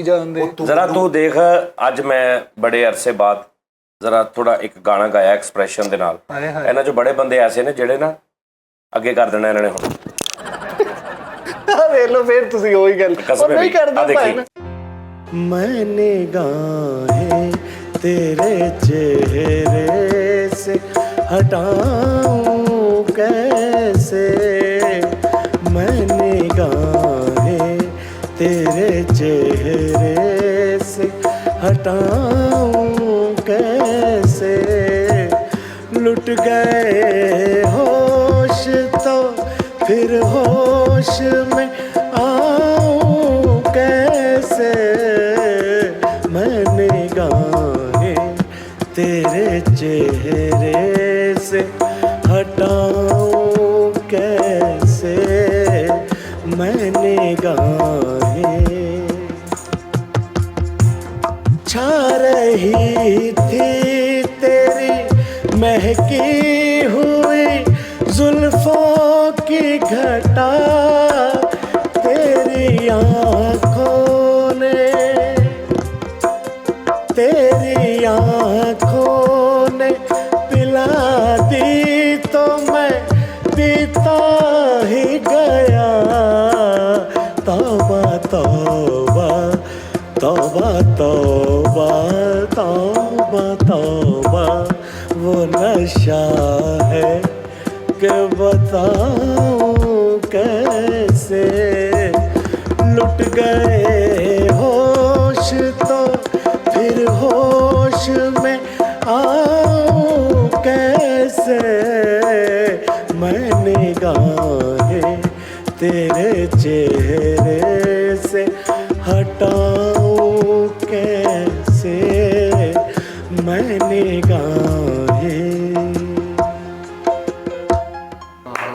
जरा तू देख, अज मैं बड़े अरसे बाद जरा थोड़ा एक गाना गाया एक्सप्रैशन दे नाल। इन्हां चों बड़े बंदे ऐसे ने जिहड़े ना अगे कर देना इन्हां ने हुण। देख लो फिर तुसी ओही गल नहीं करदे भाई। मैंने गाहें तेरे चेहरे से हटाऊं कैसे, मैंने गाहें तेरे चेहरे से हटाऊं कैसे, लुट गए होश तो फिर होश में आऊं कैसे, मैंने गाहें तेरे चेहरे से हटाऊं कैसे, मैंने गाहें। छा रही थी तेरी महकी हुई जुल्फों की घटा, तेरी आँखों ने, तेरी आँखों ने पिला दी तो मैं पीता ही गया। तौबा तौबा तौबा तौबा तौबा तौबा, वो नशा है कि बताऊं कैसे, लुट गए होश तो फिर होश में आऊं कैसे, मैंने गाहें तेरे चेहरे से हटाऊं कैसे, मैंने गाहें।